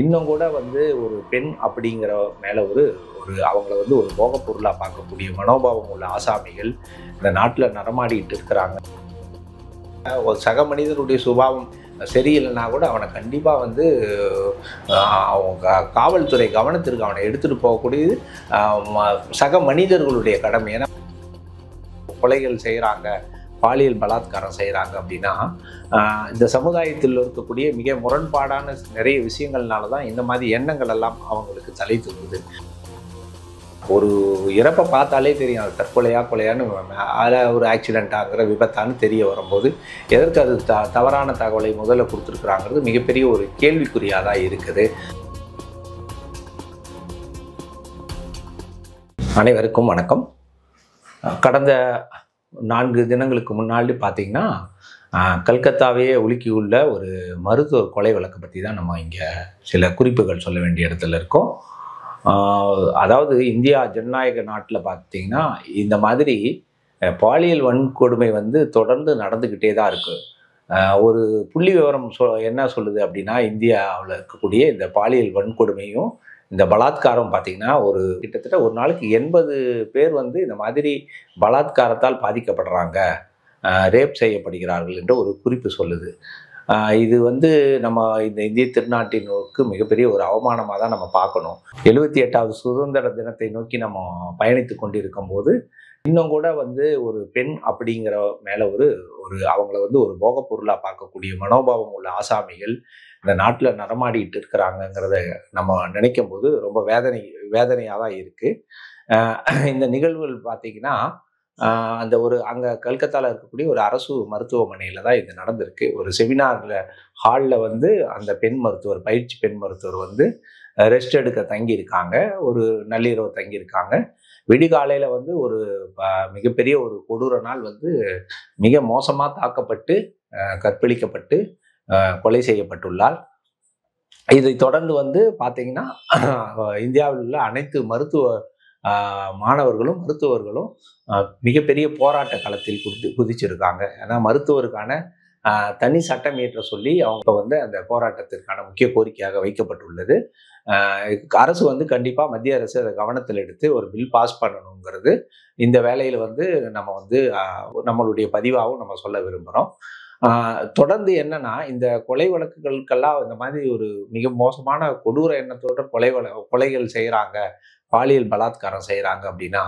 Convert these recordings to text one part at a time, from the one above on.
இன்னும் கூட வந்து ஒரு பெண் அப்படிங்கிற மேலே ஒரு ஒரு அவங்கள வந்து ஒரு போகப் பொருளாக பார்க்கக்கூடிய மனோபாவம் உள்ள ஆசாமிகள் இந்த நாட்டில் நடமாடிட்டு இருக்கிறாங்க. ஒரு சக மனிதனுடைய சுபாவம் சரியில்லைன்னா கூட அவனை கண்டிப்பாக வந்து அவங்க காவல்துறை கவனத்திற்கு அவனை எடுத்துகிட்டு போகக்கூடியது சக மனிதர்களுடைய கடமை. ஏன்னா கொலைகள் செய்கிறாங்க, பாலியல் பலாத்காரம் செய்கிறாங்க அப்படின்னா இந்த சமுதாயத்தில் இருக்கக்கூடிய மிக முரண்பாடான நிறைய விஷயங்கள்னால தான் இந்த மாதிரி எண்ணங்கள் எல்லாம் அவங்களுக்கு தலை தூக்குது. ஒரு இறப்பை பார்த்தாலே தெரியும் அது தற்கொலையா கொலையான்னு, அதில் ஒரு ஆக்சிடெண்ட்டாங்கிற விபத்தான்னு தெரிய வரும்போது எதற்கு அது தவறான தகவலை முதல்ல கொடுத்துருக்குறாங்கிறது மிகப்பெரிய ஒரு கேள்விக்குறியாக தான் இருக்குது. அனைவருக்கும் வணக்கம். கடந்த 4 தினங்களுக்கு முன்னாடி பார்த்திங்கன்னா கல்கத்தாவையே உலுக்கியுள்ள ஒரு மருத்துவர் கொலை வழக்கை பற்றி தான் நம்ம இங்கே சில குறிப்புகள் சொல்ல வேண்டிய இடத்துல இருக்கோம். அதாவது இந்தியா ஜனநாயக நாட்டில் பார்த்திங்கன்னா இந்த மாதிரி பாலியல் வன்கொடுமை வந்து தொடர்ந்து நடந்துக்கிட்டே தான் இருக்குது. ஒரு புள்ளி விவரம் என்ன சொல்லுது அப்படின்னா, இந்தியாவில் இருக்கக்கூடிய இந்த பாலியல் வன்கொடுமையும் இந்த பலாத்காரம் பார்த்திங்கன்னா கிட்டத்தட்ட ஒரு நாளைக்கு 80 பேர் வந்து இந்த மாதிரி பலாத்காரத்தால் பாதிக்கப்படுறாங்க, ரேப் செய்யப்படுகிறார்கள் என்ற ஒரு குறிப்பு சொல்லுது. இது வந்து நம்ம இந்த இந்திய திருநாட்டினருக்கு மிகப்பெரிய ஒரு அவமானமாக தான் நம்ம பார்க்கணும். 78வது சுதந்திர தினத்தை நோக்கி நம்ம பயணித்து கொண்டிருக்கும் போது இன்னும் கூட வந்து ஒரு பெண் அப்படிங்கிற மேலே ஒரு ஒரு அவங்கள வந்து ஒரு போகப் பொருளாக பார்க்கக்கூடிய மனோபாவம் உள்ள ஆசாமிகள் இந்த நாட்டில் நடமாடிட்டு இருக்கிறாங்கங்கிறத நம்ம நினைக்கும் போது ரொம்ப வேதனையாக தான் இருக்குது. இந்த நிகழ்வுகள் பார்த்திங்கன்னா அந்த அங்கே கல்கத்தாவில் இருக்கக்கூடிய ஒரு அரசு மருத்துவமனையில் தான் இது நடந்திருக்கு. ஒரு செமினாரில் ஹாலில் வந்து அந்த பயிற்சி பெண் மருத்துவர் வந்து ரெஸ்ட் எடுக்க தங்கியிருக்காங்க. ஒரு நள்ளிரவு தங்கியிருக்காங்க. விடிகாலையில் வந்து ஒரு மிகப்பெரிய ஒரு கொடூர நாள் வந்து மிக மோசமாக தாக்கப்பட்டு கற்பழிக்கப்பட்டு கொலை செய்யப்பட்டுள்ளார். இதை தொடர்ந்து வந்து பார்த்திங்கன்னா இந்தியாவில் உள்ள அனைத்து மருத்துவர்களும் மிகப்பெரிய போராட்ட களத்தில் குதிச்சிருக்காங்க. ஏன்னா மருத்துவருக்கான தனி சட்டம் இயற்ற சொல்லி அவங்க வந்து அந்த போராட்டத்திற்கான முக்கிய கோரிக்கையாக வைக்கப்பட்டுள்ளது. அரசு வந்து கண்டிப்பாக மத்திய அரசு அதை கவனத்தில் எடுத்து ஒரு பில் பாஸ் பண்ணணுங்கிறது இந்த வேலையில் வந்து நம்ம வந்து நம்மளுடைய பதிவாகவும் நம்ம சொல்ல விரும்புகிறோம். தொடர்ந்து என்னன்னா, இந்த கொலை வழக்குகளுக்கெல்லாம் இந்த மாதிரி ஒரு மிக மோசமான கொடூர எண்ணத்தோட கொலைகள் செய்கிறாங்க, பாலியல் பலாத்காரம் செய்கிறாங்க அப்படின்னா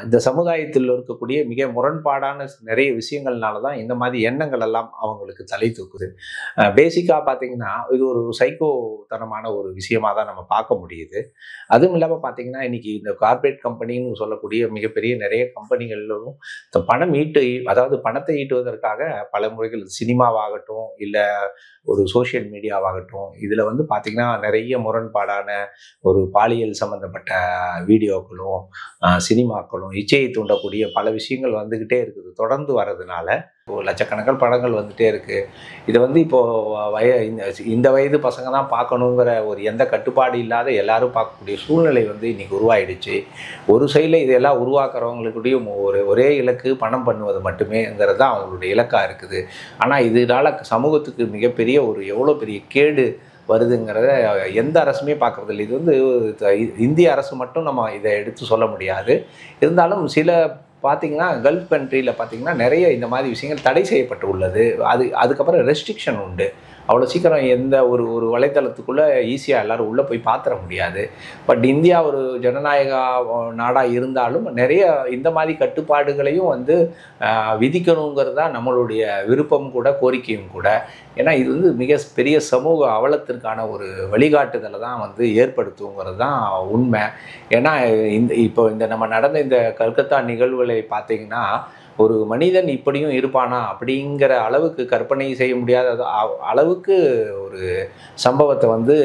இந்த சமுதாயத்தில் இருக்கக்கூடிய மிக முரண்பாடான நிறைய விஷயங்கள்னால தான் இந்த மாதிரி எண்ணங்கள் எல்லாம் அவங்களுக்கு தலை தூக்குது. பேசிக்காக பார்த்திங்கன்னா இது ஒரு சைக்கோத்தனமான ஒரு விஷயமாக தான் நம்ம பார்க்க முடியுது. அதுவும் இல்லாமல் பார்த்திங்கன்னா இன்றைக்கி இந்த கார்ப்பரேட் கம்பெனின்னு சொல்லக்கூடிய மிகப்பெரிய நிறைய கம்பெனிகளிலும் இந்த பணத்தை ஈட்டுவதற்காக பல முறைகள் சினிமாவாகட்டும் இல்லை ஒரு சோஷியல் மீடியாவாகட்டும் இதில் வந்து பார்த்திங்கன்னா நிறைய முரண்பாடான ஒரு பாலியல் சம்மந்தப்பட்ட வீடியோக்களும் சினிமாக்களும் இச்சையை தூண்டக்கூடிய பல விஷயங்கள் வந்துக்கிட்டே இருக்குது. தொடர்ந்து வர்றதுனால லட்சக்கணக்கான படங்கள் வந்துகிட்டே இருக்குது. இதை வந்து இப்போது இந்த வயது பசங்க தான் பார்க்கணுங்கிற ஒரு எந்த கட்டுப்பாடு இல்லாத எல்லாரும் பார்க்கக்கூடிய சூழ்நிலை வந்து இன்றைக்கி உருவாயிடுச்சு. ஒரு சைடில் இதெல்லாம் உருவாக்குறவங்களுடைய ஒரே இலக்கு பணம் பண்ணுவது மட்டுமேங்கிறது தான் அவங்களுடைய இலக்காக இருக்குது. ஆனால் இதனால் சமூகத்துக்கு மிகப்பெரிய எவ்வளோ பெரிய கேடு வருதுங்கிறத எந்த அரசுமே பார்க்குறதில்லை. இது வந்து இந்திய அரசு மட்டும் நம்ம இதை எடுத்து சொல்ல முடியாது. இருந்தாலும் சில பார்த்திங்கன்னா கல்ஃப் கண்ட்ரியில் பார்த்திங்கன்னா நிறைய இந்த மாதிரி விஷயங்கள் தடை செய்யப்பட்டு உள்ளது. அதுக்கப்புறம் ரெஸ்ட்ரிக்ஷன் உண்டு. அவ்வளோ சீக்கிரம் எந்த ஒரு வலைத்தளத்துக்குள்ளே ஈஸியாக எல்லோரும் உள்ளே போய் பார்த்துட முடியாது. பட் இந்தியா ஒரு ஜனநாயக நாடாக இருந்தாலும் நிறைய இந்த மாதிரி கட்டுப்பாடுகளையும் வந்து விதிக்கணுங்கிறது தான் நம்மளுடைய விருப்பம் கூட கோரிக்கையும் கூட. ஏன்னா இது வந்து மிக பெரிய சமூக அவலத்திற்கான ஒரு வழிகாட்டுதலை தான் வந்து ஏற்படுத்துங்கிறது தான் உண்மை. ஏன்னா இப்போ நம்ம நடந்த இந்த கல்கத்தா நிகழ்வுகளை பார்த்திங்கன்னா ஒரு மனிதன் இப்படியும் இருப்பானா அப்படிங்கிற அளவுக்கு கற்பனை செய்ய முடியாத அளவுக்கு ஒரு சம்பவத்தை வந்து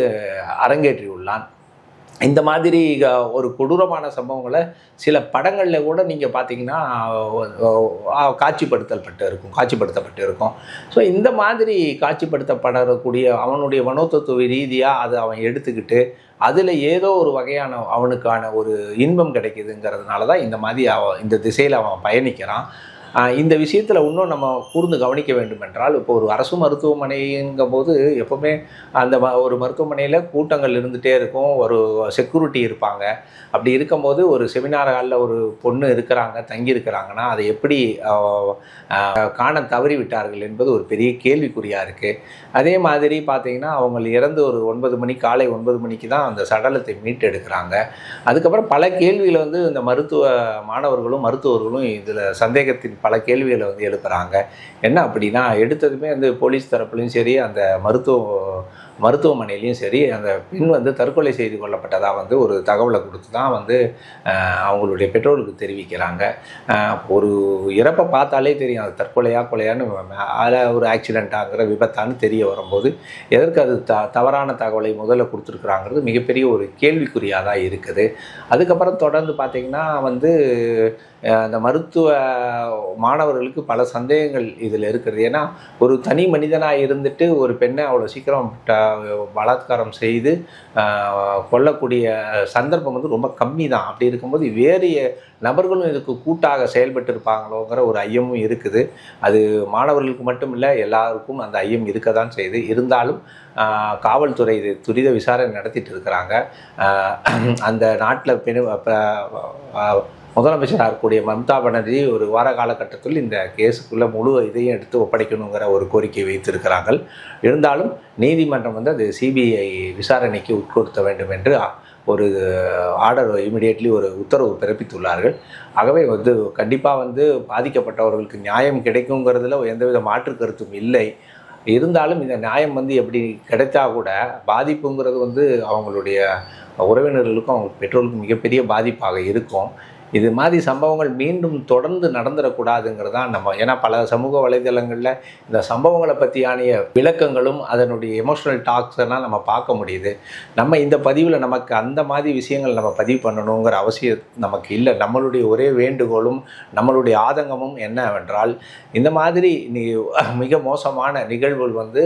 அரங்கேற்றி உள்ளான். இந்த மாதிரி ஒரு கொடூரமான சம்பவங்களை சில படங்களில் கூட நீங்கள் பார்த்தீங்கன்னா காட்சிப்படுத்தப்பட்டு இருக்கும். ஸோ இந்த மாதிரி காட்சிப்படுத்தப்படக்கூடிய அவனுடைய மனோதத்துவ ரீதியாக அதை அவன் எடுத்துக்கிட்டு அதில் ஏதோ ஒரு வகையான அவனுக்கான ஒரு இன்பம் கிடைக்குதுங்கிறதுனால தான் இந்த மாதிரி இந்த திசையில் அவன் பயணிக்கிறான். இந்த விஷயத்தில் இன்னும் நம்ம கூர்ந்து கவனிக்க வேண்டும் என்றால், இப்போ ஒரு அரசு மருத்துவமனைங்கும்போது எப்போவுமே அந்த ஒரு மருத்துவமனையில் கூட்டங்கள் இருந்துகிட்டே இருக்கும், ஒரு செக்யூரிட்டி இருப்பாங்க. அப்படி இருக்கும்போது ஒரு செமினார் ஹாலில் ஒரு பொண்ணு இருக்கிறாங்க, தங்கி இருக்கிறாங்கன்னா அதை எப்படி காண தவறி விட்டார்கள் என்பது ஒரு பெரிய கேள்விக்குறியாக இருக்குது. அதே மாதிரி பார்த்தீங்கன்னா, அவங்க இறந்து ஒரு 9 மணி, காலை 9 மணிக்கு தான் அந்த சடலத்தை மீட்டெடுக்கிறாங்க. அதுக்கப்புறம் பல கேள்விகளை வந்து இந்த மாணவர்களும் மருத்துவர்களும் இதில் சந்தேகத்தின் பல கேள்விகளை வந்து எழுப்புகிறாங்க. என்ன அப்படின்னா, எடுத்ததுமே வந்து போலீஸ் தரப்புலையும் சரி, அந்த மருத்துவமனையிலையும் சரி, அந்த பெண் வந்து தற்கொலை செய்து கொள்ளப்பட்டதாக வந்து ஒரு தகவலை கொடுத்து தான் வந்து அவங்களுடைய பெற்றோருக்கு தெரிவிக்கிறாங்க. ஒரு இறப்பை பார்த்தாலே தெரியும், அது தற்கொலையா கொலையான்னு, அதில் ஒரு ஆக்சிடெண்ட்டாங்கிற விபத்தான்னு தெரிய வரும்போது எதற்கு அது தவறான தகவலை முதல்ல கொடுத்துருக்குறாங்கிறது மிகப்பெரிய ஒரு கேள்விக்குறியாக தான் இருக்குது. அதுக்கப்புறம் தொடர்ந்து பார்த்திங்கன்னா வந்து அந்த மருத்துவ மாணவர்களுக்கு பல சந்தேகங்கள் இதில் இருக்கிறது. ஏன்னா ஒரு தனி மனிதனாக இருந்துட்டு ஒரு பெண்ணை அவ்வளோ சீக்கிரம் பலாத்காரம் செய்து கொல்லக்கூடிய சந்தர்ப்பம் வந்து ரொம்ப கம்மி தான். அப்படி இருக்கும்போது வேறு நபர்களும் இதுக்கு கூட்டாக செயல்பட்டு இருப்பாங்களோங்கிற ஒரு ஐயமும் இருக்குது. அது மாணவர்களுக்கு மட்டும் இல்லை, எல்லாருக்கும் அந்த ஐயம் இருக்க தான் செய்யுது. இருந்தாலும் காவல்துறை இது துரித விசாரணை நடத்திட்டு இருக்கிறாங்க. அந்த நாட்டில் முதலமைச்சராக இருக்கக்கூடிய மம்தா பானர்ஜி ஒரு வார காலகட்டத்தில் இந்த கேஸுக்குள்ளே முழு இதையும் எடுத்து ஒப்படைக்கணுங்கிற ஒரு கோரிக்கை வைத்திருக்கிறார்கள். இருந்தாலும் நீதிமன்றம் வந்து அது சிபிஐ விசாரணைக்கு உட்படுத்த வேண்டும் என்று ஒரு ஆர்டர் இமிடியேட்லி ஒரு உத்தரவு பிறப்பித்துள்ளார்கள். ஆகவே வந்து கண்டிப்பாக வந்து பாதிக்கப்பட்டவர்களுக்கு நியாயம் கிடைக்குங்கிறதுல எந்தவித மாற்று கருத்தும் இல்லை. இருந்தாலும் இந்த நியாயம் வந்து எப்படி கிடைத்தா கூட பாதிப்புங்கிறது வந்து அவங்களுடைய உறவினர்களுக்கும் அவங்க பெற்றோருக்கும் மிகப்பெரிய பாதிப்பாக இருக்கும். இது மாதிரி சம்பவங்கள் மீண்டும் தொடர்ந்து நடந்துடக்கூடாதுங்கிறது தான் நம்ம. ஏன்னா பல சமூக வலைதளங்களில் இந்த சம்பவங்களை பற்றியான விளக்கங்களும் அதனுடைய எமோஷ்னல் டாக்ஸ் எல்லாம் நம்ம பார்க்க முடியுது. நம்ம இந்த பதிவில் நமக்கு அந்த மாதிரி விஷயங்கள் நம்ம பதிவு பண்ணணுங்கிற அவசியம் நமக்கு இல்லை. நம்மளுடைய ஒரே வேண்டுகோளும் நம்மளுடைய ஆதங்கமும் என்னவென்றால், இந்த மாதிரி மிக மோசமான நிகழ்வுகள் வந்து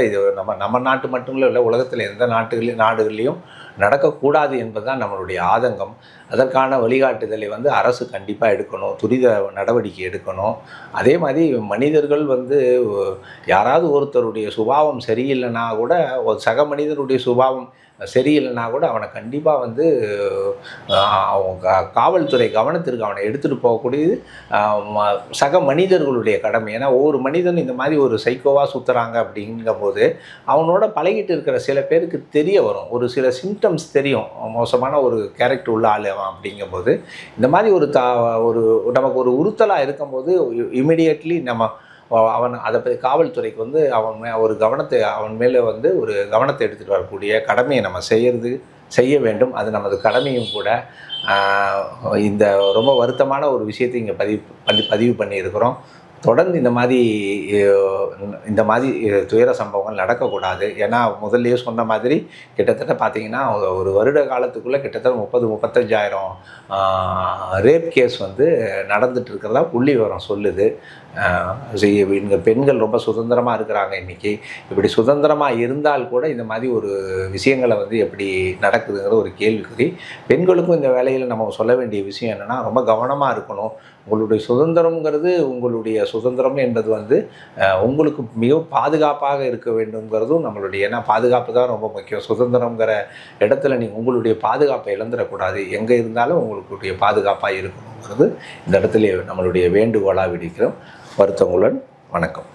இது நம்ம நாட்டு மட்டும் இல்லை, உலகத்தில் எந்த நாடுகள்லையும் நடக்கக்கூடாது என்பதுதான் நம்மளுடைய ஆதங்கம். அதற்கான வழிகாட்டுதலை வந்து அரசு கண்டிப்பாக எடுக்கணும், துரித நடவடிக்கை எடுக்கணும். அதே மாதிரி மனிதர்கள் வந்து யாராவது ஒருத்தருடைய சுபாவம் சரியில்லைன்னா கூட, ஒரு சக மனிதனுடைய சுபாவம் சரியில்லைன்னா கூட அவனை கண்டிப்பாக வந்து காவல்துறை கவனத்திற்கு அவனை எடுத்துகிட்டு போகக்கூடியது சக மனிதர்களுடைய கடமை. ஏன்னா ஒவ்வொரு மனிதனும் இந்த மாதிரி ஒரு சைக்கோவாக சுற்றுறாங்க அப்படிங்கும்போது அவனோட பழகிட்டு இருக்கிற சில பேருக்கு தெரிய வரும், ஒரு சில சிம்டம்ஸ் தெரியும், மோசமான ஒரு கேரக்டர் உள்ள ஆள் அவன் அப்படிங்கும்போது. இந்த மாதிரி ஒரு நமக்கு ஒரு உறுத்தலாக இருக்கும்போது இமிடியேட்லி அவன் அதை காவல்துறைக்கு வந்து அவன் மேலே வந்து ஒரு கவனத்தை எடுத்துகிட்டு வரக்கூடிய கடமையை நம்ம செய்ய வேண்டும். அது நமது கடமையும் கூட. இந்த ரொம்ப வருத்தமான ஒரு விஷயத்தை இங்கே பதிவு பண்ணியிருக்கிறோம். தொடர்ந்து இந்த மாதிரி துயர சம்பவங்கள் நடக்கக்கூடாது. ஏன்னா முதல்லையே சொன்ன மாதிரி கிட்டத்தட்ட பார்த்திங்கன்னா ஒரு வருட காலத்துக்குள்ளே கிட்டத்தட்ட 30-35,000 ரேப் கேஸ் வந்து நடந்துட்டு இருக்கிறதா புள்ளி விவரம் சொல்லுது. இங்கே பெண்கள் ரொம்ப சுதந்திரமாக இருக்கிறாங்க. இன்றைக்கி இப்படி சுதந்திரமாக இருந்தால் கூட இந்த மாதிரி ஒரு விஷயங்களை வந்து எப்படி நடக்குதுங்கிற ஒரு கேள்விக்குறி. பெண்களுக்கும் இந்த வேலையில் நம்ம சொல்ல வேண்டிய விஷயம் என்னென்னா, ரொம்ப கவனமாக இருக்கணும். உங்களுடைய சுதந்திரம்ங்கிறது உங்களுடைய சுதந்திரம் என்பது வந்து உங்களுக்கு மிக பாதுகாப்பாக இருக்க வேண்டும்ங்கிறதும் நம்மளுடைய, ஏன்னா பாதுகாப்பு தான் ரொம்ப முக்கியம். சுதந்திரங்கிற இடத்துல உங்களுடைய பாதுகாப்பை இழந்துடக்கூடாது. எங்கே இருந்தாலும் உங்களுடைய பாதுகாப்பாக இருக்கணுங்கிறது இந்த இடத்துல நம்மளுடைய வேண்டுகோளாக விடுக்கிறோம். வருத்தங்களுடன் வணக்கம்.